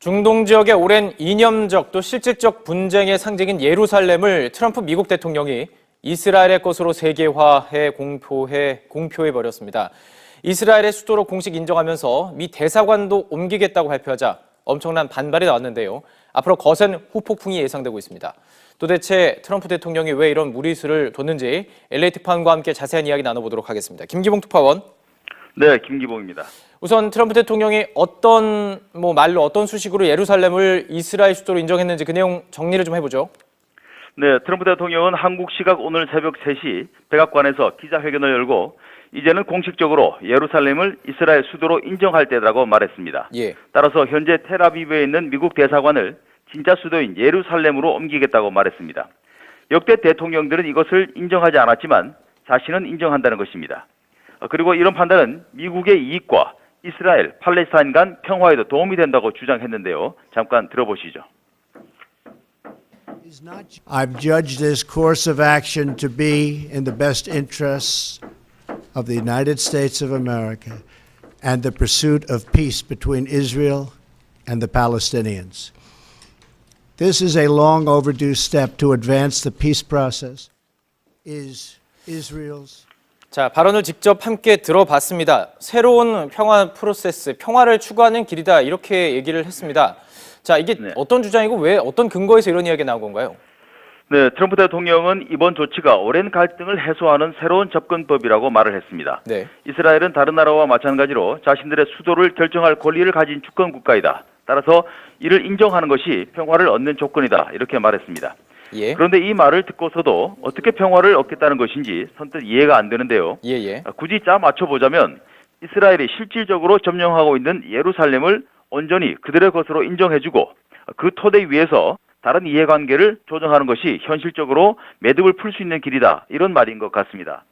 중동 지역의 오랜 이념적 또 실질적 분쟁의 상징인 예루살렘을 트럼프 미국 대통령이 이스라엘의 것으로 세계화해 공표해버렸습니다. 이스라엘의 수도로 공식 인정하면서 미 대사관도 옮기겠다고 발표하자 엄청난 반발이 나왔는데요. 앞으로 거센 후폭풍이 예상되고 있습니다. 도대체 트럼프 대통령이 왜 이런 무리수를 뒀는지 LA 특파원과 함께 자세한 이야기 나눠보도록 하겠습니다. 김기봉 특파원. 네, 김기봉입니다. 우선 트럼프 대통령이 어떤 어떤 수식으로 예루살렘을 이스라엘 수도로 인정했는지 그 내용 정리를 좀 해보죠. 네, 트럼프 대통령은 한국 시각 오늘 새벽 3시 백악관에서 기자회견을 열고 이제는 공식적으로 예루살렘을 이스라엘 수도로 인정할 때라고 말했습니다. 예. 따라서 현재 텔아비브에 있는 미국 대사관을 진짜 수도인 예루살렘으로 옮기겠다고 말했습니다. 역대 대통령들은 이것을 인정하지 않았지만 자신은 인정한다는 것입니다. 그리고 이런 판단은 미국의 이익과 이스라엘, 팔레스타인 간 평화에도 도움이 된다고 주장했는데요. 잠깐 들어보시죠. I've judged this course of action to be in the best interests of the United States of America and the pursuit of peace between Israel and the Palestinians. This is a long overdue step to advance the peace process. Is Israel's 자, 발언을 직접 함께 들어봤습니다. 새로운 평화 프로세스, 평화를 추구하는 길이다 이렇게 얘기를 했습니다. 자, 이게 어떤 주장이고 왜 어떤 근거에서 이런 이야기가 나온 건가요? 네, 트럼프 대통령은 이번 조치가 오랜 갈등을 해소하는 새로운 접근법이라고 말을 했습니다. 네. 이스라엘은 다른 나라와 마찬가지로 자신들의 수도를 결정할 권리를 가진 주권 국가이다. 따라서 이를 인정하는 것이 평화를 얻는 조건이다. 이렇게 말했습니다. 예. 그런데 이 말을 듣고서도 어떻게 평화를 얻겠다는 것인지 선뜻 이해가 안 되는데요. 예. 굳이 짜 맞춰보자면 이스라엘이 실질적으로 점령하고 있는 예루살렘을 온전히 그들의 것으로 인정해주고 그 토대 위에서 다른 이해관계를 조정하는 것이 현실적으로 매듭을 풀 수 있는 길이다. 이런 말인 것 같습니다.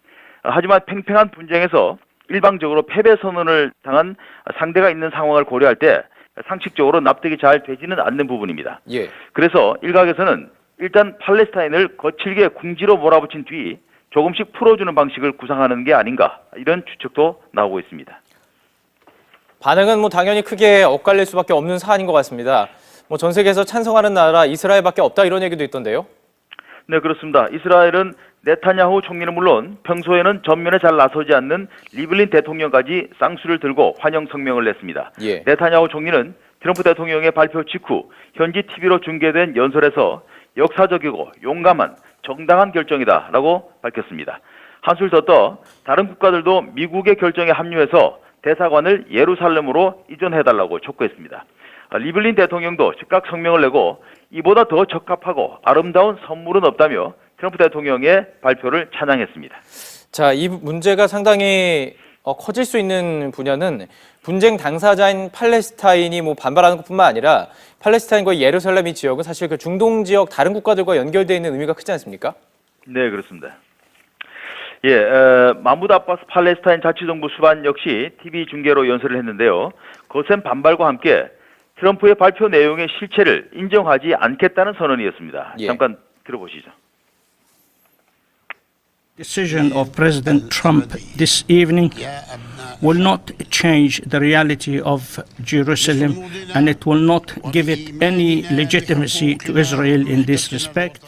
하지만 팽팽한 분쟁에서 일방적으로 패배 선언을 당한 상대가 있는 상황을 고려할 때 상식적으로 납득이 잘 되지는 않는 부분입니다. 예. 그래서 일각에서는 일단 팔레스타인을 거칠게 궁지로 몰아붙인 뒤 조금씩 풀어주는 방식을 구상하는 게 아닌가 이런 추측도 나오고 있습니다. 반응은 당연히 크게 엇갈릴 수밖에 없는 사안인 것 같습니다. 전 세계에서 찬성하는 나라 이스라엘밖에 없다 이런 얘기도 있던데요. 네, 그렇습니다. 이스라엘은 네타냐후 총리는 물론 평소에는 전면에 잘 나서지 않는 리블린 대통령까지 쌍수를 들고 환영 성명을 냈습니다. 예. 네타냐후 총리는 트럼프 대통령의 발표 직후 현지 TV로 중계된 연설에서 역사적이고 용감한 정당한 결정이다라고 밝혔습니다. 한술 더 떠 다른 국가들도 미국의 결정에 합류해서 대사관을 예루살렘으로 이전해달라고 촉구했습니다. 리블린 대통령도 즉각 성명을 내고 이보다 더 적합하고 아름다운 선물은 없다며 트럼프 대통령의 발표를 찬양했습니다. 자, 이 문제가 상당히 커질 수 있는 분야는 분쟁 당사자인 팔레스타인이 반발하는 것뿐만 아니라 팔레스타인과 예루살렘 이 지역은 사실 그 중동 지역 다른 국가들과 연결되어 있는 의미가 크지 않습니까? 네, 그렇습니다. 마무드 아바스 팔레스타인 자치정부 수반 역시 TV 중계로 연설을 했는데요. 거센 반발과 함께 트럼프의 발표 내용의 실체를 인정하지 않겠다는 선언이었습니다. 예. 잠깐 들어보시죠. Decision of President Trump this evening will not change the reality of Jerusalem, and it will not give it any legitimacy to Israel in this respect.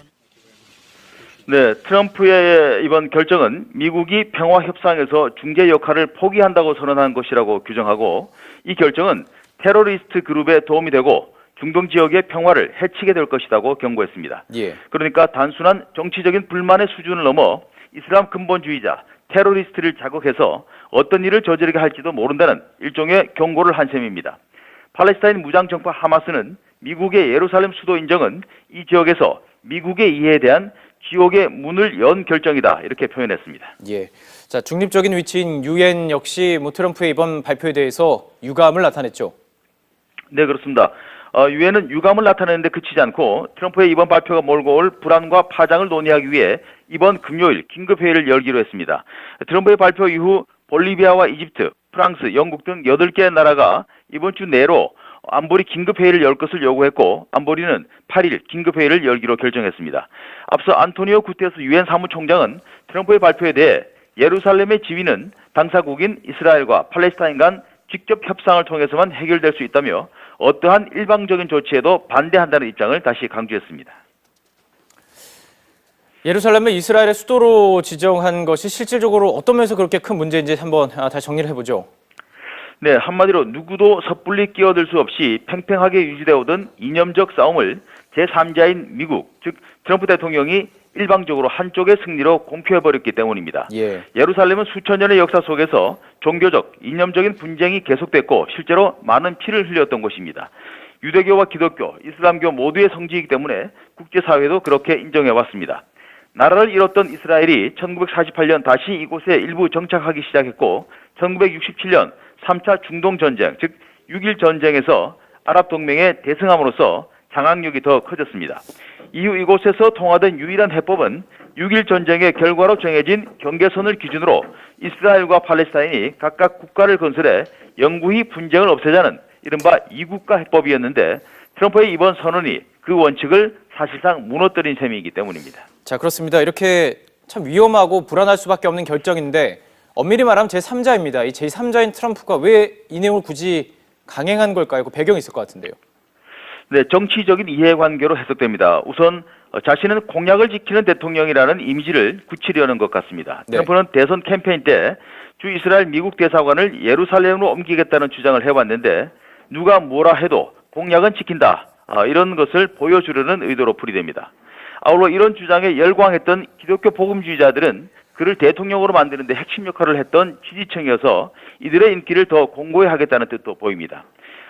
네, 트럼프의 이번 결정은 미국이 평화 협상에서 중재 역할을 포기한다고 선언한 것이라고 규정하고 이 결정은 테러리스트 그룹에 도움이 되고 중동 지역의 평화를 해치게 될 것이라고 경고했습니다. 예. 그러니까 단순한 정치적인 불만의 수준을 넘어 이슬람 근본주의자, 테러리스트를 자극해서 어떤 일을 저지르게 할지도 모른다는 일종의 경고를 한 셈입니다. 팔레스타인 무장정파 하마스는 미국의 예루살렘 수도 인정은 이 지역에서 미국의 이해에 대한 지옥의 문을 연 결정이다 이렇게 표현했습니다. 예. 자, 중립적인 위치인 유엔 역시 트럼프의 이번 발표에 대해서 유감을 나타냈죠. 네, 그렇습니다. 유엔은 유감을 나타내는데 그치지 않고 트럼프의 이번 발표가 몰고 올 불안과 파장을 논의하기 위해 이번 금요일 긴급회의를 열기로 했습니다. 트럼프의 발표 이후 볼리비아와 이집트, 프랑스, 영국 등 8개 나라가 이번 주 내로 안보리 긴급회의를 열 것을 요구했고 안보리는 8일 긴급회의를 열기로 결정했습니다. 앞서 안토니오 구테스 유엔 사무총장은 트럼프의 발표에 대해 예루살렘의 지위는 당사국인 이스라엘과 팔레스타인 간 직접 협상을 통해서만 해결될 수 있다며 어떠한 일방적인 조치에도 반대한다는 입장을 다시 강조했습니다. 예루살렘을 이스라엘의 수도로 지정한 것이 실질적으로 어떤 면에서 그렇게 큰 문제인지 한번 다시 정리를 해보죠. 네, 한마디로 누구도 섣불리 끼어들 수 없이 팽팽하게 유지되어 오던 이념적 싸움을 제3자인 미국, 즉 트럼프 대통령이 일방적으로 한쪽의 승리로 공표해버렸기 때문입니다. 예루살렘은 수천 년의 역사 속에서 종교적, 이념적인 분쟁이 계속됐고 실제로 많은 피를 흘렸던 곳입니다. 유대교와 기독교, 이슬람교 모두의 성지이기 때문에 국제사회도 그렇게 인정해왔습니다. 나라를 잃었던 이스라엘이 1948년 다시 이곳에 일부 정착하기 시작했고 1967년 3차 중동전쟁, 즉 6.1 전쟁에서 아랍 동맹에 대승함으로써 장악력이 더 커졌습니다. 이후 이곳에서 통하던 유일한 해법은 6.1 전쟁의 결과로 정해진 경계선을 기준으로 이스라엘과 팔레스타인이 각각 국가를 건설해 영구히 분쟁을 없애자는 이른바 이국가 해법이었는데 트럼프의 이번 선언이 그 원칙을 사실상 무너뜨린 셈이기 때문입니다. 자, 그렇습니다. 이렇게 참 위험하고 불안할 수밖에 없는 결정인데 엄밀히 말하면 제3자입니다. 이 제3자인 트럼프가 왜 이 내용을 굳이 강행한 걸까요? 그 배경이 있을 것 같은데요. 네, 정치적인 이해관계로 해석됩니다. 우선 자신은 공약을 지키는 대통령이라는 이미지를 굳히려는 것 같습니다. 네. 트럼프는 대선 캠페인 때 주 이스라엘 미국 대사관을 예루살렘으로 옮기겠다는 주장을 해왔는데 누가 뭐라 해도 공약은 지킨다. 이런 것을 보여주려는 의도로 풀이됩니다. 아울러 이런 주장에 열광했던 기독교 복음주의자들은 그를 대통령으로 만드는 데 핵심 역할을 했던 지지층이어서 이들의 인기를 더 공고히 하겠다는 뜻도 보입니다.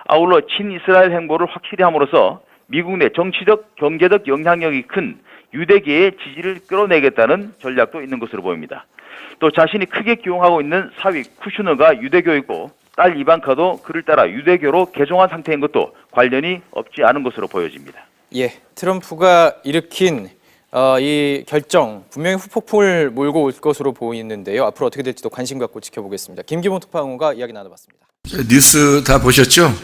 아울러 친이스라엘 행보를 확실히 함으로써 미국 내 정치적, 경제적 영향력이 큰 유대계의 지지를 끌어내겠다는 전략도 있는 것으로 보입니다. 또 자신이 크게 기용하고 있는 사위 쿠슈너가 유대교이고 딸 이방카도 그를 따라 유대교로 개종한 상태인 것도 관련이 없지 않은 것으로 보여집니다. 예, 트럼프가 일으킨 이 결정 분명히 후폭풍을 몰고 올 것으로 보이는데요. 앞으로 어떻게 될지도 관심 갖고 지켜보겠습니다. 김기문 특파원과 이야기 나눠봤습니다. 뉴스 다 보셨죠?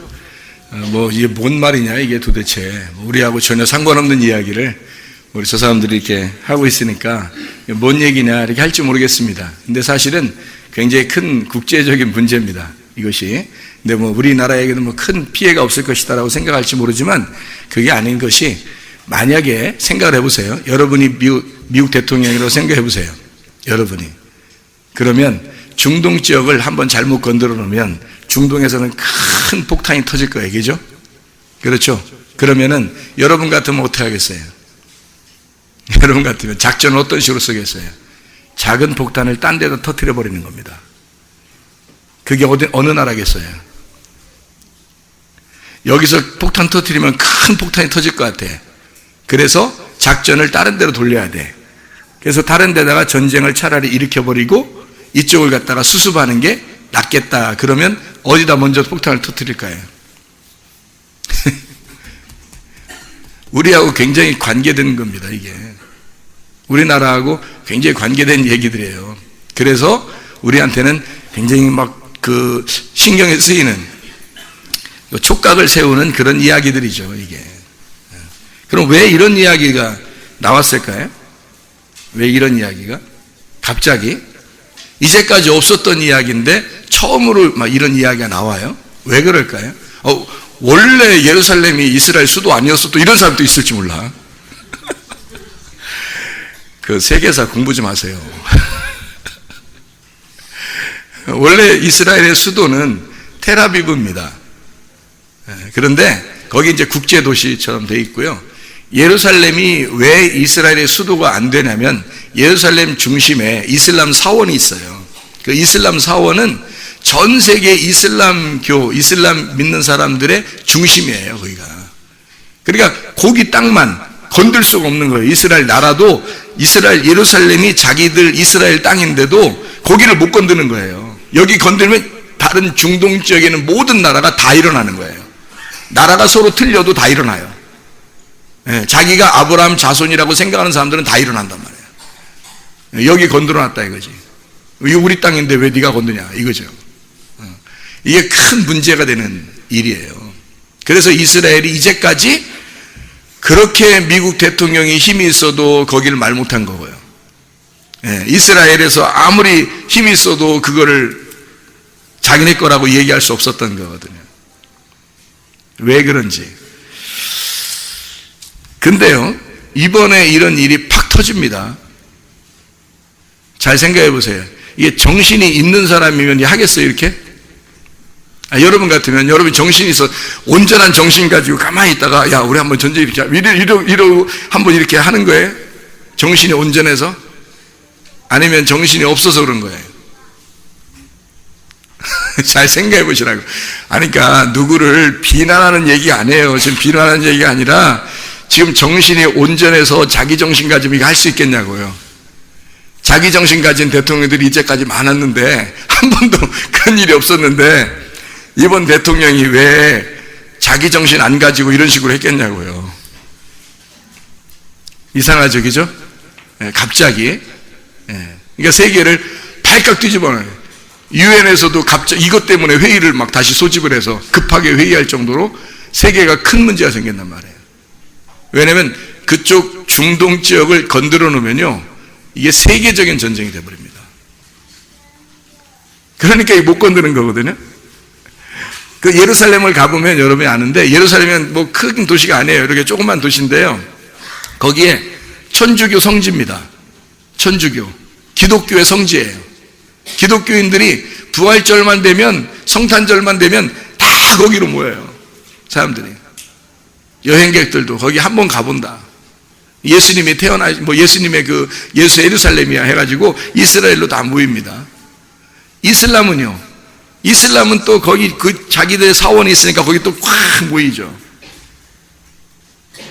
이게 뭔 말이냐 이게 도대체 우리하고 전혀 상관없는 이야기를 우리 저 사람들이 이렇게 하고 있으니까 뭔 얘기냐 이렇게 할지 모르겠습니다. 근데 사실은 굉장히 큰 국제적인 문제입니다. 이것이. 근데 우리나라에게는 큰 피해가 없을 것이다라고 생각할지 모르지만 그게 아닌 것이 만약에 생각을 해보세요. 여러분이 미국 대통령이라고 생각해 보세요. 여러분이. 그러면 중동 지역을 한번 잘못 건드려 놓으면 중동에서는 큰 폭탄이 터질 거예요. 그죠? 그렇죠? 그러면은 여러분 같으면 어떻게 하겠어요? 여러분 같으면 작전을 어떤 식으로 쓰겠어요? 작은 폭탄을 딴 데다 터뜨려 버리는 겁니다. 그게 어느 나라겠어요? 여기서 폭탄 터뜨리면 큰 폭탄이 터질 것 같아. 그래서 작전을 다른 데로 돌려야 돼. 그래서 다른 데다가 전쟁을 차라리 일으켜버리고 이쪽을 갖다가 수습하는 게 낫겠다. 그러면 어디다 먼저 폭탄을 터뜨릴까요? 우리하고 굉장히 관계된 겁니다, 이게. 우리나라하고 굉장히 관계된 얘기들이에요. 그래서 우리한테는 굉장히 신경에 쓰이는 촉각을 세우는 그런 이야기들이죠, 이게. 그럼 왜 이런 이야기가 나왔을까요? 왜 이런 이야기가? 갑자기? 이제까지 없었던 이야기인데 처음으로 이런 이야기가 나와요? 왜 그럴까요? 원래 예루살렘이 이스라엘 수도 아니었어. 또 이런 사람도 있을지 몰라. 그 세계사 공부 좀 하세요. 원래 이스라엘의 수도는 텔아비브입니다. 그런데 거기 이제 국제도시처럼 돼 있고요. 예루살렘이 왜 이스라엘의 수도가 안 되냐면 예루살렘 중심에 이슬람 사원이 있어요. 그 이슬람 사원은 전 세계 이슬람교, 이슬람 믿는 사람들의 중심이에요, 거기가. 그러니까 거기 땅만 건들 수가 없는 거예요. 이스라엘 나라도 이스라엘 예루살렘이 자기들 이스라엘 땅인데도 거기를 못 건드는 거예요. 여기 건들면 다른 중동 지역에는 모든 나라가 다 일어나는 거예요. 나라가 서로 틀려도 다 일어나요. 자기가 아브라함 자손이라고 생각하는 사람들은 다 일어난단 말이에요. 여기 건드려놨다 이거지. 이거 우리 땅인데 왜 네가 건드냐 이거죠. 이게 큰 문제가 되는 일이에요. 그래서 이스라엘이 이제까지 그렇게 미국 대통령이 힘이 있어도 거기를 말 못한 거고요. 이스라엘에서 아무리 힘이 있어도 그거를 자기네 거라고 얘기할 수 없었던 거거든요. 왜 그런지. 근데요, 이번에 이런 일이 팍 터집니다. 잘 생각해 보세요. 이게 정신이 있는 사람이면 하겠어요, 이렇게? 여러분 같으면, 여러분 정신이 있어, 온전한 정신 가지고 가만히 있다가, 야, 우리 한번 전쟁 일으키자. 이러고 한번 이렇게 하는 거예요? 정신이 온전해서? 아니면 정신이 없어서 그런 거예요? 잘 생각해 보시라고. 그러니까 누구를 비난하는 얘기 아니에요. 지금 비난하는 얘기가 아니라 지금 정신이 온전해서 자기 정신 가지고 이거 할 수 있겠냐고요. 자기 정신 가진 대통령들이 이제까지 많았는데 한 번도 그런 일이 없었는데 이번 대통령이 왜 자기 정신 안 가지고 이런 식으로 했겠냐고요. 이상하죠, 그죠? 갑자기. 그러니까 세계를 발칵 뒤집어놔요. 유엔에서도 갑자기 이것 때문에 회의를 막 다시 소집을 해서 급하게 회의할 정도로 세계가 큰 문제가 생겼단 말이에요. 왜냐하면 그쪽 중동 지역을 건드려 놓으면요, 이게 세계적인 전쟁이 되어버립니다. 그러니까 못 건드는 거거든요. 그 예루살렘을 가보면 여러분이 아는데, 예루살렘은 뭐 큰 도시가 아니에요. 이렇게 조그만 도시인데요, 거기에 천주교 성지입니다. 천주교, 기독교의 성지예요. 기독교인들이 부활절만 되면, 성탄절만 되면 다 거기로 모여요. 사람들이. 여행객들도 거기 한번 가본다. 예수님이 예수님의 예수 예루살렘이야 해가지고 이스라엘로 다 모입니다. 이슬람은요, 이슬람은 또 거기 자기들의 사원이 있으니까 거기 또 꽉 모이죠.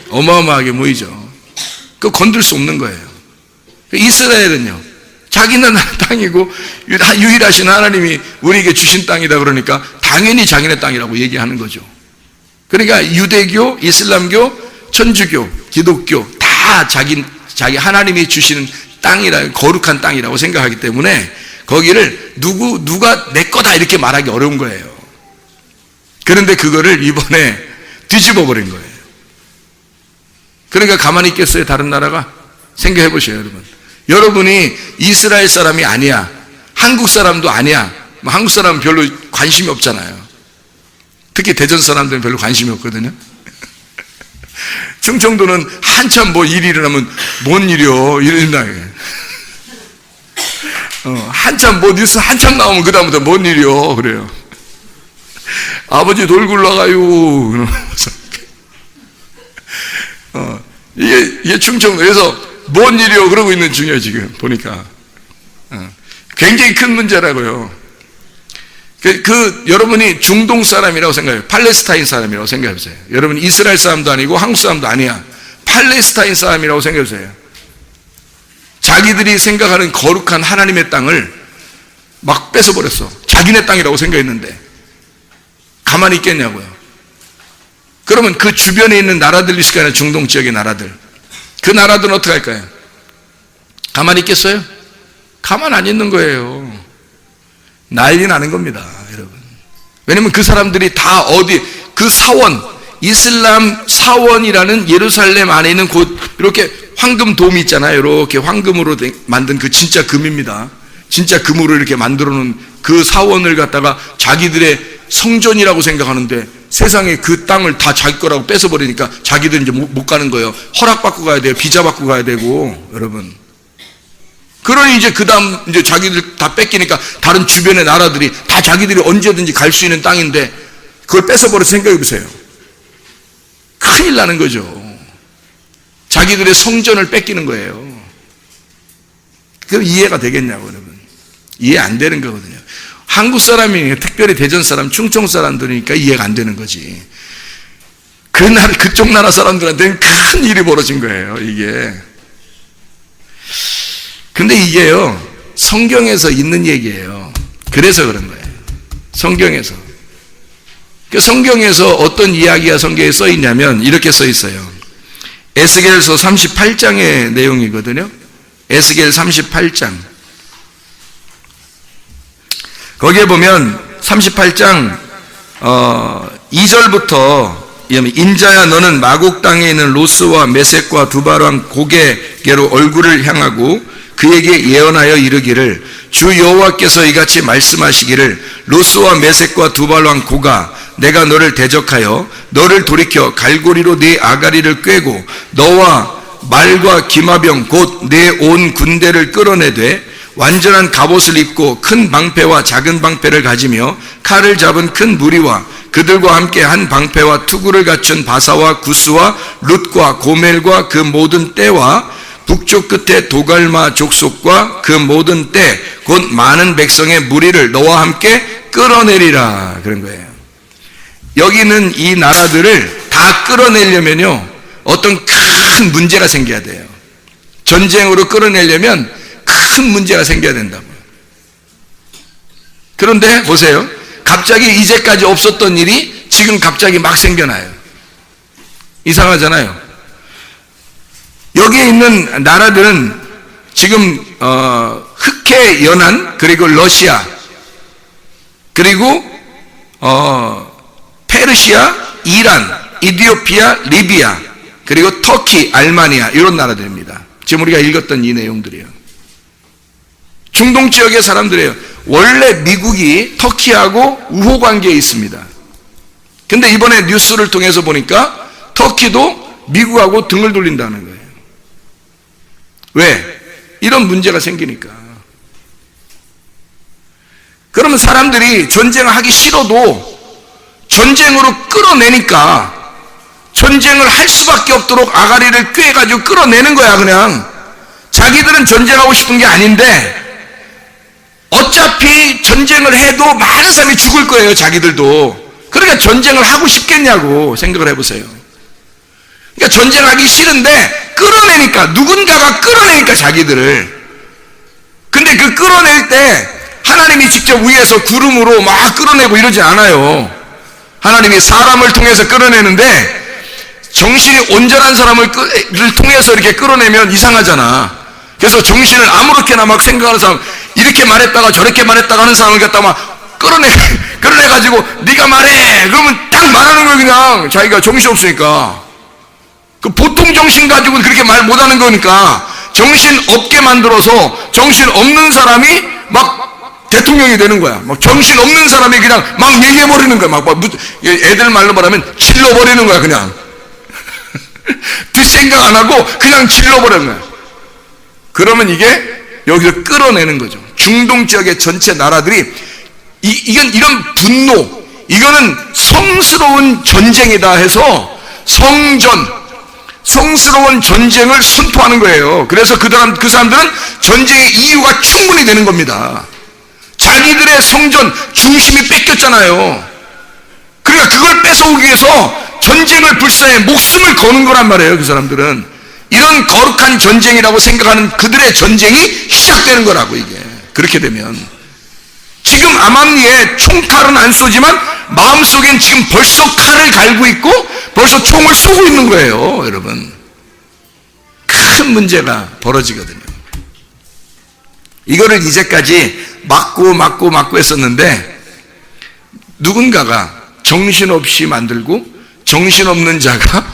어마어마하게 모이죠. 그거 건들 수 없는 거예요. 이스라엘은요, 자기네 땅이고 유일하신 하나님이 우리에게 주신 땅이다 그러니까 당연히 자기네 땅이라고 얘기하는 거죠. 그러니까 유대교, 이슬람교, 천주교, 기독교 다 자기 하나님이 주시는 땅이라, 거룩한 땅이라고 생각하기 때문에 거기를 누가 내 거다 이렇게 말하기 어려운 거예요. 그런데 그거를 이번에 뒤집어 버린 거예요. 그러니까 가만히 있겠어요, 다른 나라가? 생각해 보세요, 여러분. 여러분이 이스라엘 사람이 아니야, 한국 사람도 아니야. 한국 사람은 별로 관심이 없잖아요. 특히 대전 사람들은 별로 관심이 없거든요. 충청도는 한참 일이 일어나면 뭔 일이요? 이런다. 한참 뉴스 한참 나오면 그다음부터 뭔 일이요? 그래요. 아버지 돌 굴러가요. 이게 충청도에서 뭔 일이요? 그러고 있는 중이에요, 지금 보니까. 굉장히 큰 문제라고요. 여러분이 중동 사람이라고 생각해요. 팔레스타인 사람이라고 생각해보세요. 여러분 이스라엘 사람도 아니고 한국 사람도 아니야. 팔레스타인 사람이라고 생각해보세요. 자기들이 생각하는 거룩한 하나님의 땅을 막 뺏어버렸어. 자기네 땅이라고 생각했는데 가만히 있겠냐고요. 그러면 그 주변에 있는 나라들이 있을 거 아니에요. 중동 지역의 나라들. 그 나라들은 어떻게 할까요? 가만히 있겠어요? 가만 안 있는 거예요. 난리 나는 겁니다, 여러분. 왜냐면 그 사람들이 다 그 사원, 이슬람 사원이라는 예루살렘 안에 있는 곳, 이렇게 황금 돔이 있잖아요. 이렇게 황금으로 만든 그 진짜 금입니다. 진짜 금으로 이렇게 만들어 놓은 그 사원을 갖다가 자기들의 성전이라고 생각하는데 세상에 그 땅을 다 자기 거라고 뺏어버리니까 자기들은 이제 못 가는 거예요. 허락받고 가야 돼요. 비자 받고 가야 되고, 여러분. 그러니 이제 이제 자기들 다 뺏기니까 다른 주변의 나라들이 다 자기들이 언제든지 갈 수 있는 땅인데 그걸 뺏어버려서 생각해 보세요. 큰일 나는 거죠. 자기들의 성전을 뺏기는 거예요. 그럼 이해가 되겠냐고, 여러분. 이해 안 되는 거거든요. 한국 사람이, 특별히 대전 사람, 충청 사람들이니까 이해가 안 되는 거지. 그쪽 나라 사람들한테는 큰 일이 벌어진 거예요, 이게. 근데 이게요, 성경에서 있는 얘기예요. 그래서 그런 거예요. 성경에서. 그 성경에서 어떤 이야기가 성경에 써 있냐면 이렇게 써 있어요. 에스겔서 38장의 내용이거든요. 에스겔 38장. 거기에 보면 38장 2절부터 인자야 너는 마곡 땅에 있는 로스와 메섹과 두발왕 고게게로 얼굴을 향하고 그에게 예언하여 이르기를 주 여호와께서 이같이 말씀하시기를 로스와 메섹과 두발왕 고가 내가 너를 대적하여 너를 돌이켜 갈고리로 네 아가리를 꿰고 너와 말과 기마병 곧 내 온 군대를 끌어내되 완전한 갑옷을 입고 큰 방패와 작은 방패를 가지며 칼을 잡은 큰 무리와 그들과 함께 한 방패와 투구를 갖춘 바사와 구스와 룻과 고멜과 그 모든 떼와 북쪽 끝에 도갈마 족속과 그 모든 떼 곧 많은 백성의 무리를 너와 함께 끌어내리라 그런 거예요. 여기는 이 나라들을 다 끌어내려면요 어떤 큰 문제가 생겨야 돼요. 전쟁으로 끌어내려면 큰 문제가 생겨야 된다고요. 그런데 보세요. 갑자기 이제까지 없었던 일이 지금 갑자기 막 생겨나요. 이상하잖아요. 여기에 있는 나라들은 지금 흑해 연안 그리고 러시아 그리고 페르시아, 이란, 이디오피아, 리비아 그리고 터키, 알마니아 이런 나라들입니다. 지금 우리가 읽었던 이 내용들이에요. 중동 지역의 사람들이에요. 원래 미국이 터키하고 우호 관계에 있습니다. 근데 이번에 뉴스를 통해서 보니까 터키도 미국하고 등을 돌린다는 거예요. 왜? 이런 문제가 생기니까. 그러면 사람들이 전쟁을 하기 싫어도 전쟁으로 끌어내니까 전쟁을 할 수밖에 없도록 아가리를 꿰가지고 끌어내는 거야. 그냥 자기들은 전쟁하고 싶은 게 아닌데 어차피 전쟁을 해도 많은 사람이 죽을 거예요. 자기들도. 그러니까 전쟁을 하고 싶겠냐고 생각을 해보세요. 그러니까 전쟁하기 싫은데 끌어내니까, 누군가가 끌어내니까 자기들을. 근데 그 끌어낼 때 하나님이 직접 위에서 구름으로 막 끌어내고 이러지 않아요. 하나님이 사람을 통해서 끌어내는데 정신이 온전한 사람을 통해서 이렇게 끌어내면 이상하잖아. 그래서 정신을 아무렇게나 막 생각하는 사람, 이렇게 말했다가 저렇게 말했다가 하는 사람을 갖다 막 끌어내가지고 네가 말해! 그러면 딱 말하는 거예요. 그냥 자기가 정신 없으니까. 그 보통 정신 가지고 그렇게 말 못하는 거니까 정신 없게 만들어서 정신 없는 사람이 막 대통령이 되는 거야. 막 정신 없는 사람이 그냥 막 얘기해버리는 거야. 막 애들 말로 말하면 질러버리는 거야. 그냥 뒷 생각 안 하고 그냥 질러버리는 거야. 그러면 이게 여기서 끌어내는 거죠. 중동 지역의 전체 나라들이 이런 분노, 이거는 성스러운 전쟁이다 해서 성스러운 전쟁을 선포하는 거예요. 그래서 그 사람들은 전쟁의 이유가 충분히 되는 겁니다. 자기들의 성전 중심이 뺏겼잖아요. 그러니까 그걸 뺏어오기 위해서 전쟁을 불사해 목숨을 거는 거란 말이에요. 그 사람들은 이런 거룩한 전쟁이라고 생각하는 그들의 전쟁이 시작되는 거라고. 이게 그렇게 되면 지금 암암리에 총칼은 안 쏘지만 마음속엔 지금 벌써 칼을 갈고 있고 벌써 총을 쏘고 있는 거예요. 여러분, 큰 문제가 벌어지거든요. 이거를 이제까지 막고 했었는데 누군가가 정신없이 만들고 정신없는 자가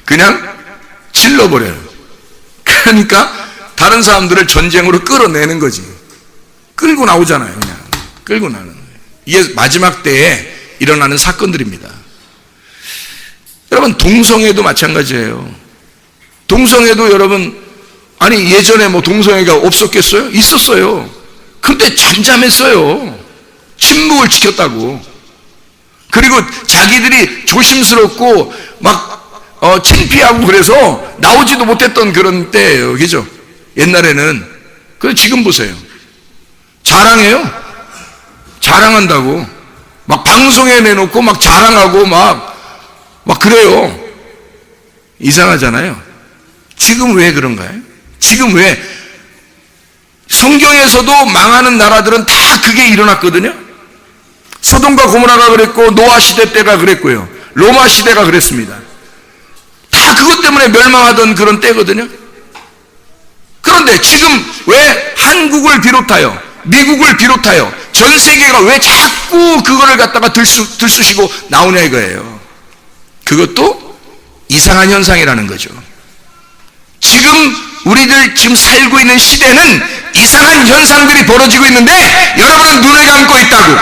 그냥 질러버려요. 그러니까 다른 사람들을 전쟁으로 끌어내는 거지. 끌고 나오잖아요. 그냥 끌고 나는 거예요. 이게 마지막 때에 일어나는 사건들입니다. 여러분, 동성애도 마찬가지예요. 동성애도 여러분, 아니 예전에 뭐 동성애가 없었겠어요? 있었어요. 근데 잠잠했어요. 침묵을 지켰다고. 그리고 자기들이 조심스럽고 막 창피하고 그래서 나오지도 못했던 그런 때예요. 그죠? 옛날에는. 그래서 지금 보세요. 자랑해요. 자랑한다고. 막 방송에 내놓고 막 자랑하고 막 그래요. 이상하잖아요. 지금 왜 그런가요? 지금 왜? 성경에서도 망하는 나라들은 다 그게 일어났거든요. 소돔과 고모라가 그랬고 노아 시대 때가 그랬고요. 로마 시대가 그랬습니다. 다 그것 때문에 멸망하던 그런 때거든요. 그런데 지금 왜 한국을 비롯하여 미국을 비롯하여 전 세계가 왜 자꾸 그거를 갖다가 들쑤시고 나오냐 이거예요. 그것도 이상한 현상이라는 거죠. 지금 우리들 지금 살고 있는 시대는 이상한 현상들이 벌어지고 있는데 여러분은 눈을 감고 있다고,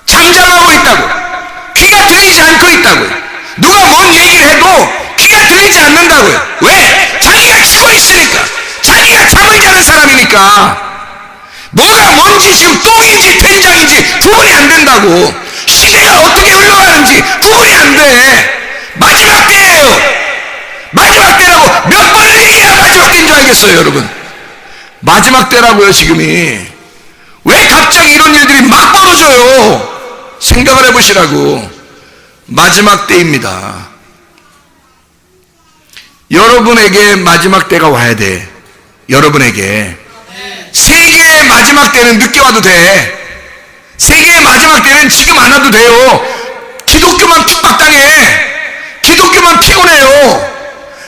잠잠하고 있다고. 귀가 들리지 않고 있다고요. 누가 뭔 얘기를 해도 귀가 들리지 않는다고요. 왜? 자기가 치고 있으니까. 자기가 잠을 자는 사람이니까. 뭐가 뭔지 지금 똥인지 된장인지 구분이 안 된다고. 시대가 어떻게 흘러가는지 구분이 안 돼. 마지막 때예요. 마지막 때라고 몇 번을 얘기해야 마지막 때인 줄 알겠어요, 여러분. 마지막 때라고요, 지금이. 왜 갑자기 이런 일들이 막 벌어져요? 생각을 해보시라고. 마지막 때입니다. 여러분에게 마지막 때가 와야 돼. 여러분에게. 세계의 마지막 때는 늦게 와도 돼. 세계의 마지막 때는 지금 안 와도 돼요. 기독교만 핍박당해. 기독교만 피곤해요.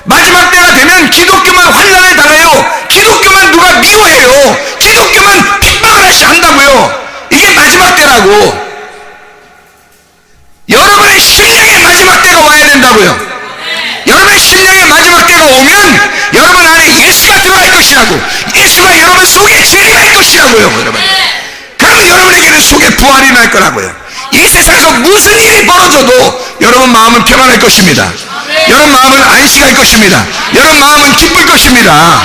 마지막 때가 되면 기독교만 환난을 당해요. 기독교만 누가 미워해요. 기독교만 핍박을 한다고요. 이게 마지막 때라고. 여러분의 신령의 마지막 때가 와야 된다고요. 여러분의 신령의 마지막 때가 오면 여러분 안에 예수가 들어갈 것이라고. 예수가 여러분 속에 진리할 것이라고요, 여러분. 그러면 여러분에게는 속에 부활이 날 거라고요. 이 세상에서 무슨 일이 벌어져도 여러분 마음은 평안할 것입니다. 여러분 마음은 안식할 것입니다. 여러분 마음은 기쁠 것입니다.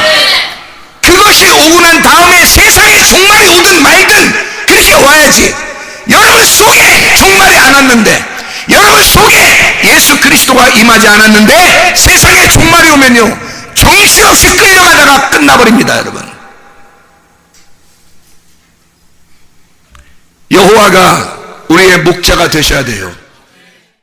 그것이 오고 난 다음에 세상에 종말이 오든 말든 그렇게 와야지. 여러분 속에 종말이 안 왔는데, 여러분 속에 예수 그리스도가 임하지 않았는데 세상에 종말이 오면요, 정신없이 끌려가다가 끝나버립니다, 여러분. 여호와가 우리의 목자가 되셔야 돼요.